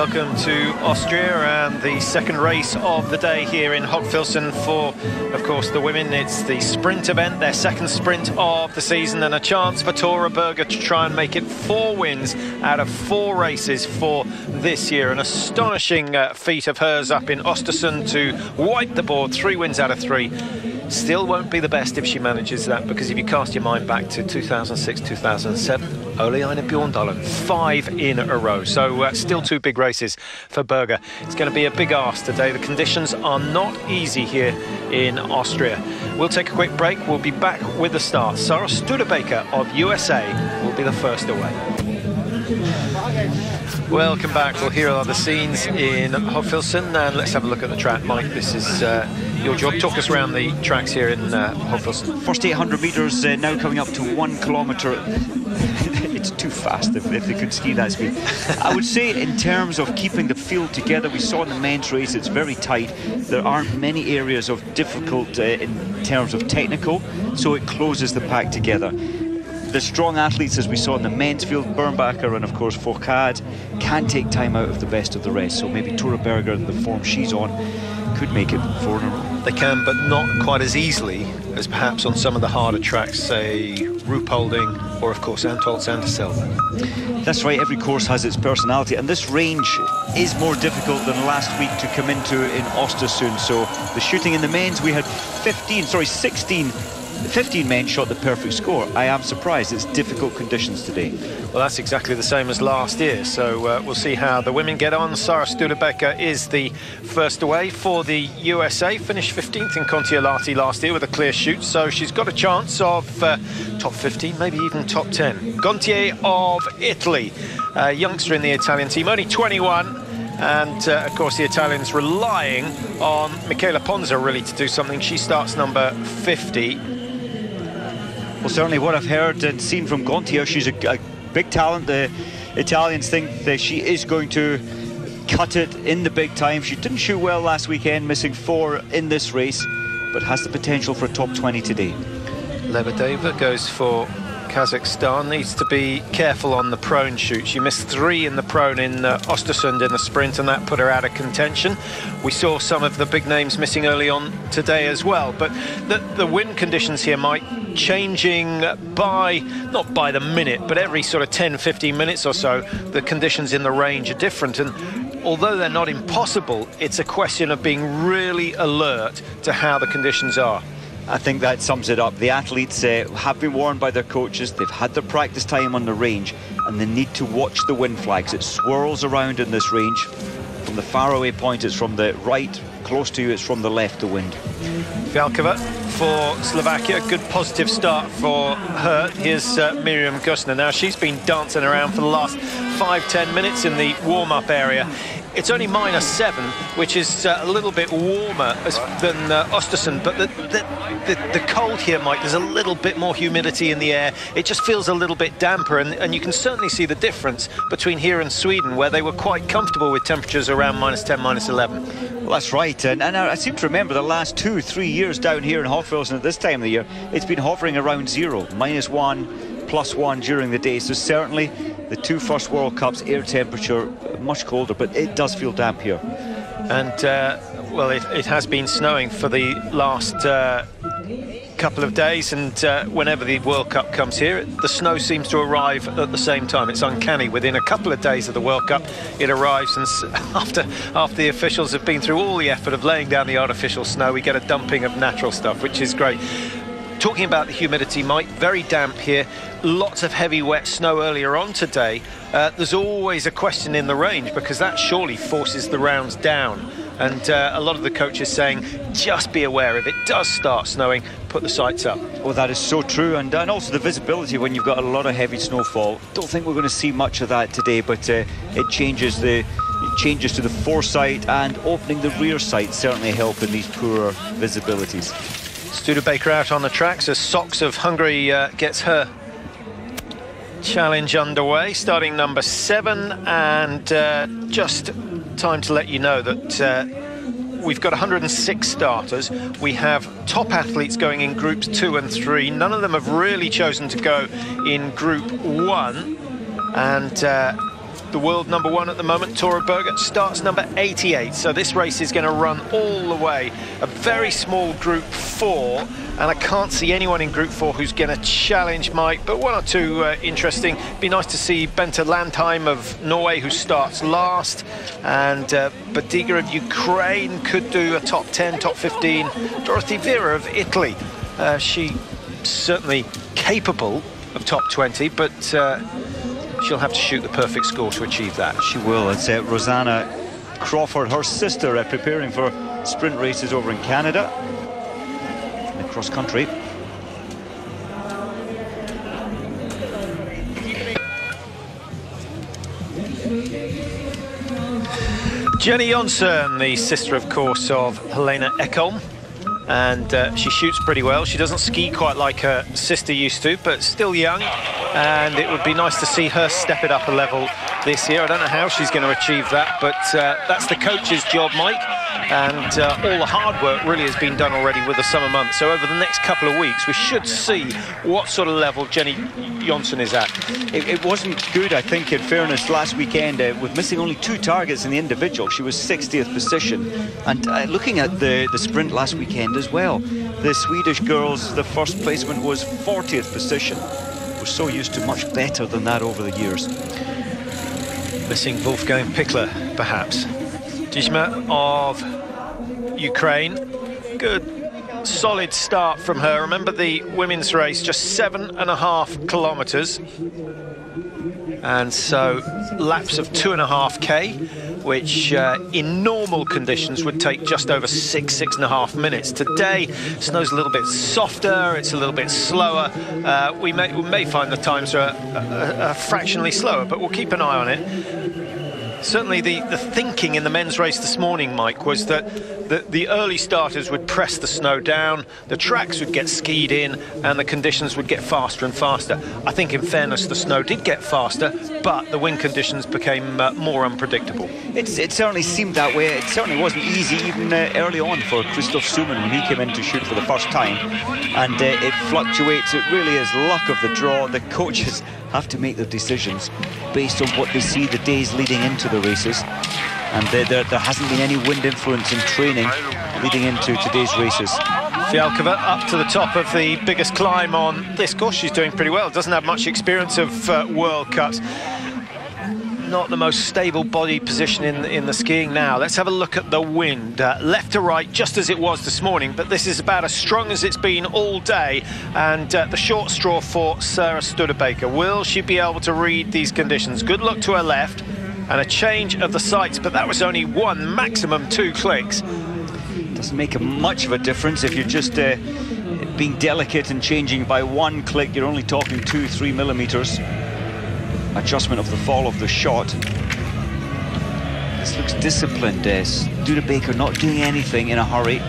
Welcome to Austria and the second race of the day here in Hochfilzen for, of course, the women. It's the sprint event, their second sprint of the season, and a chance for Tora Berger to try and make it 4 wins out of 4 races for this year. An astonishing feat of hers up in Östersund to wipe the board, 3 wins out of 3. Still won't be the best if she manages that, because if you cast your mind back to 2006, 2007, Ole Einar Bjorndalen, 5 in a row. So still 2 big races for Berger. It's going to be a big ask today. The conditions are not easy here in Austria. We'll take a quick break. We'll be back with the start. Sarah Studebaker of USA will be the first away. Welcome back. Well, here are the scenes in Hochfilzen, and let's have a look at the track. Mike, this is your job. Talk us around the tracks here in Hochfilzen. First 800 metres, now coming up to 1 kilometre. It's too fast if they could ski that speed. I would say in terms of keeping the field together, we saw in the men's race it's very tight. There aren't many areas of difficult in terms of technical, so it closes the pack together. The strong athletes, as we saw in the men's field, Bernbacher and of course Fourcade, can take time out of the best of the rest. So maybe Tora Berger, the form she's on, could make it 4 in a row. They can, but not quite as easily as perhaps on some of the harder tracks, say Ruhpolding or of course Antholz and Selva. That's right, every course has its personality, and this range is more difficult than last week to come into in Östersund. So the shooting in the men's, we had 15 men shot the perfect score. I am surprised. It's difficult conditions today. Well, that's exactly the same as last year. So we'll see how the women get on. Sarah Studebaker is the first away for the USA. Finished 15th in Contiolati last year with a clear shoot. So she's got a chance of top 15, maybe even top 10. Gontier of Italy, a youngster in the Italian team, only 21. And, of course, the Italians relying on Michela Ponza really to do something. She starts number 50. Well, certainly what I've heard and seen from Gontier, she's a big talent. The Italians think that she is going to cut it in the big time. She didn't shoot well last weekend, missing 4 in this race, but has the potential for a top 20 today. Lebedeva goes for Kazakhstan. Needs to be careful on the prone shoot. She missed 3 in the prone in Östersund in the sprint, and that put her out of contention. We saw some of the big names missing early on today as well, but the wind conditions here might changing by, not by the minute, but every sort of 10-15 minutes or so. The conditions in the range are different, and although they're not impossible, it's a question of being really alert to how the conditions are. I think that sums it up. The athletes have been warned by their coaches. They've had their practice time on the range, and they need to watch the wind flags. It swirls around in this range. From the faraway point, it's from the right. Close to you, it's from the left, the wind. Fialkova for Slovakia. Good positive start for her. Here's Miriam Gusner. Now, she's been dancing around for the last 5-10 minutes in the warm-up area. It's only -7, which is a little bit warmer than Östersund, but the cold here, Mike, there's a little bit more humidity in the air. It just feels a little bit damper, and you can certainly see the difference between here and Sweden, where they were quite comfortable with temperatures around -10, -11. Well, that's right, and I seem to remember the last 2-3 years down here in Hochfilzen at this time of the year, it's been hovering around 0, -1, +1 during the day. So certainly the 2 first World Cups, air temperature much colder, but it does feel damp here. And well, it has been snowing for the last couple of days, and whenever the World Cup comes here, the snow seems to arrive at the same time. It's uncanny. Within a couple of days of the World Cup, it arrives, and after the officials have been through all the effort of laying down the artificial snow, we get a dumping of natural stuff, which is great. Talking about the humidity, Mike, very damp here. Lots of heavy wet snow earlier on today. There's always a question in the range, because that surely forces the rounds down. And a lot of the coaches saying, just be aware, if it does start snowing, put the sights up. Well, that is so true, and also the visibility when you've got a lot of heavy snowfall. Don't think we're going to see much of that today, but it changes to the foresight, and opening the rear sight certainly help in these poorer visibilities. Studebaker out on the tracks as Sox of Hungary gets her challenge underway, starting number 7, and just time to let you know that we've got 106 starters. We have top athletes going in groups 2 and 3. None of them have really chosen to go in group 1, and the world #1 at the moment, Tora Berger, starts number 88. So this race is going to run all the way. A very small Group 4, and I can't see anyone in Group 4 who's going to challenge Mike, but one or two interesting. Be nice to see Bente Landheim of Norway, who starts last, and Badiga of Ukraine could do a top 10, top 15. Dorothy Vera of Italy, she certainly capable of top 20, but she'll have to shoot the perfect score to achieve that. She will. It's Rosanna Crawford, her sister, preparing for sprint races over in Canada in the cross country. Jenny Jonsson, the sister, of course, of Helena Ekholm, and she shoots pretty well. She doesn't ski quite like her sister used to, but still young, and it would be nice to see her step it up a level this year. I don't know how she's going to achieve that, but that's the coach's job, Mike, and all the hard work really has been done already with the summer months. So over the next couple of weeks, we should see what sort of level Jenny Jonsson is at. It wasn't good, I think, in fairness, last weekend, with missing only 2 targets in the individual. She was 60th position. And looking at the sprint last weekend as well, the Swedish girls, the first placement was 40th position. We're so used to much better than that over the years. Missing Wolfgang Pichler, perhaps. Dishma of Ukraine. Good solid start from her. Remember the women's race, just 7.5 kilometers, and so laps of 2.5k, which in normal conditions would take just over 6.5 minutes. Today snow's a little bit softer, it's a little bit slower. We may find the times are fractionally slower, but we'll keep an eye on it. Certainly the thinking in the men's race this morning, Mike, was that the early starters would press the snow down, the tracks would get skied in, and the conditions would get faster and faster. I think, in fairness, the snow did get faster, but the wind conditions became more unpredictable. It certainly seemed that way. It certainly wasn't easy even early on for Christoph Suman when he came in to shoot for the first time. And it fluctuates. It really is luck of the draw. The coaches have to make their decisions based on what they see the days leading into the races. And there hasn't been any wind influence in training leading into today's races. Fialkova up to the top of the biggest climb on this course. She's doing pretty well. Doesn't have much experience of World Cups. Not the most stable body position in the skiing now. Let's have a look at the wind. Left to right, just as it was this morning, but this is about as strong as it's been all day. And the short straw for Sarah Studebaker. Will she be able to read these conditions? Good luck to her left, and a change of the sights, but that was only 1, maximum 2 clicks. Doesn't make much of a difference if you're just being delicate and changing by 1 click. You're only talking 2-3 millimeters. Adjustment of the fall of the shot. This looks disciplined. Studebaker not doing anything in a hurry.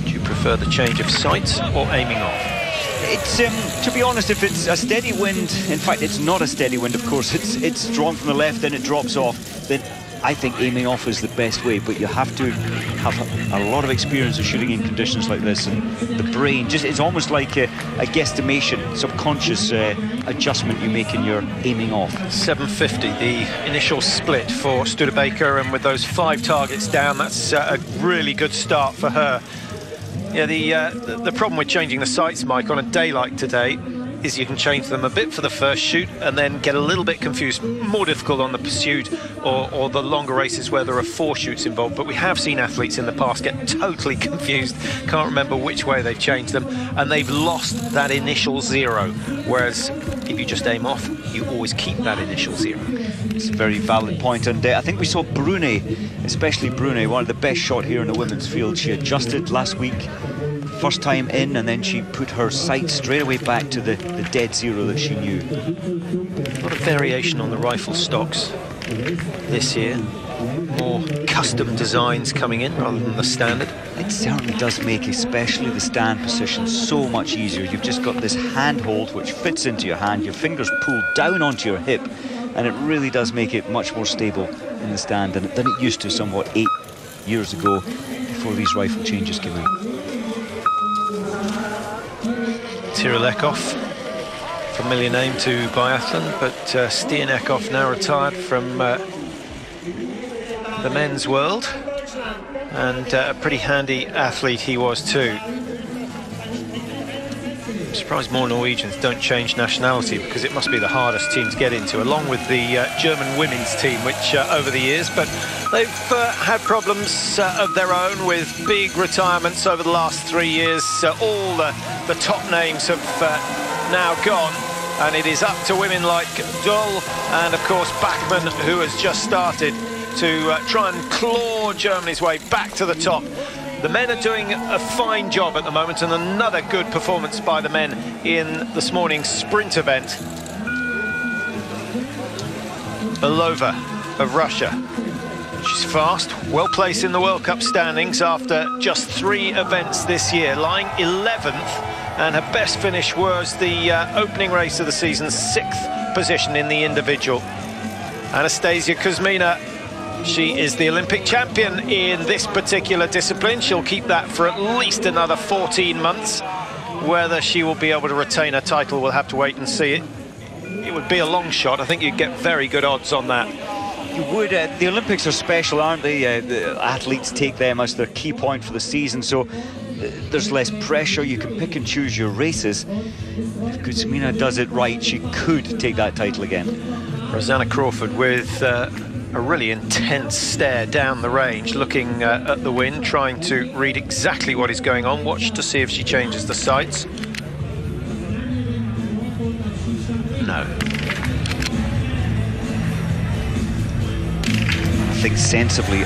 Do you prefer the change of sights or aiming off? It's to be honest, if it's a steady wind, in fact it's not a steady wind, of course, it's strong from the left, then it drops off, then I think aiming off is the best way. But you have to have a lot of experience of shooting in conditions like this, and the brain just, it's almost like a guesstimation, subconscious adjustment you make in your aiming off. 750 the initial split for Studebaker, and with those 5 targets down, that's a really good start for her. Yeah, the problem with changing the sights, Mike, on a day like today is you can change them a bit for the first shoot and then get a little bit confused. More difficult on the pursuit or the longer races where there are 4 shoots involved. But we have seen athletes in the past get totally confused, can't remember which way they've changed them, and they've lost that initial 0. Whereas if you just aim off, you always keep that initial 0. It's a very valid point, and I think we saw Brune, especially Brune, one of the best shot here in the women's field. She adjusted last week, first time in, and then she put her sight straight away back to the dead 0 that she knew. A lot of variation on the rifle stocks this year. More custom designs coming in rather than the standard. It certainly does make especially the stand position so much easier. You've just got this handhold which fits into your hand, your fingers pull down onto your hip, and it really does make it much more stable in the stand than it used to somewhat 8 years ago before these rifle changes came in. Tira Lekhoff familiar name to biathlon, but Stian Eckhoff now retired from the men's world, and a pretty handy athlete he was too. I'm surprised more Norwegians don't change nationality, because it must be the hardest team to get into, along with the German women's team, which over the years, but they've had problems of their own with big retirements over the last 3 years. All the top names have now gone, and it is up to women like Dull and of course Bachmann, who has just started to try and claw Germany's way back to the top. The men are doing a fine job at the moment, and another good performance by the men in this morning's sprint event. Belova of Russia. She's fast, well placed in the World Cup standings after just 3 events this year, lying 11th, and her best finish was the opening race of the season, 6th position in the individual. Anastasia Kuzmina, she is the Olympic champion in this particular discipline. She'll keep that for at least another 14 months. Whether she will be able to retain her title, we'll have to wait and see. It would be a long shot. I think you'd get very good odds on that. You would. The Olympics are special, aren't they? The athletes take them as their key point for the season, so there's less pressure. You can pick and choose your races. If Kuzmina does it right, she could take that title again. Rosanna Crawford with a really intense stare down the range, looking at the wind, trying to read exactly what is going on. Watch to see if she changes the sights. No. I think sensibly,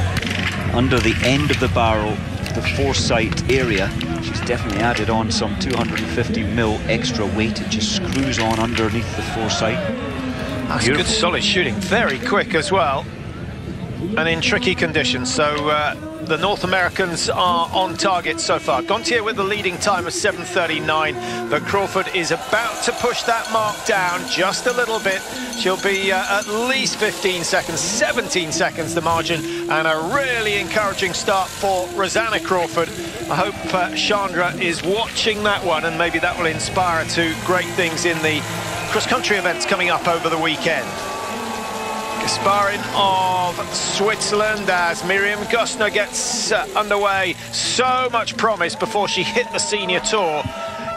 under the end of the barrel, the foresight area, she's definitely added on some 250 mil extra weight. It just screws on underneath the foresight. That's good solid shooting, very quick as well, and in tricky conditions. So the North Americans are on target so far. Gontier with the leading time of 7:39, but Crawford is about to push that mark down just a little bit. She'll be at least 15 seconds, 17 seconds the margin, and a really encouraging start for Rosanna Crawford. I hope Chandra is watching that one, and maybe that will inspire her to great things in the cross-country events coming up over the weekend. Gasparin of Switzerland as Miriam Gostner gets underway. So much promise before she hit the senior tour.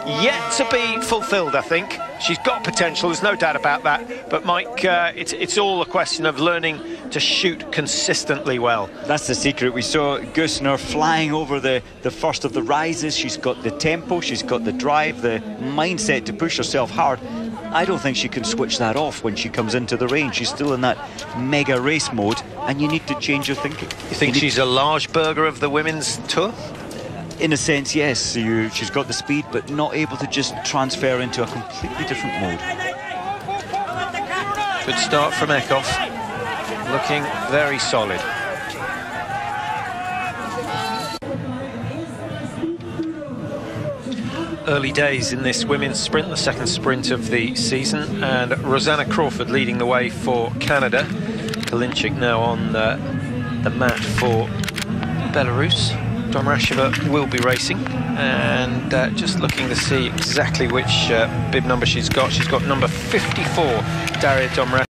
Yet to be fulfilled, I think. She's got potential, there's no doubt about that. But Mike, it's all a question of learning to shoot consistently well. That's the secret. We saw Gustner flying over the first of the rises. She's got the tempo, she's got the drive, the mindset to push herself hard. I don't think she can switch that off when she comes into the range. She's still in that mega race mode, and you need to change your thinking. You think she's a large burger of the women's tour? In a sense, yes. She's got the speed, but not able to just transfer into a completely different mode. Good start from Eckhoff, looking very solid. Early days in this women's sprint, the second sprint of the season, and Rosanna Crawford leading the way for Canada. Kalinchik now on the mat for Belarus. Domracheva will be racing, and just looking to see exactly which bib number she's got. She's got number 54, Daria Domracheva.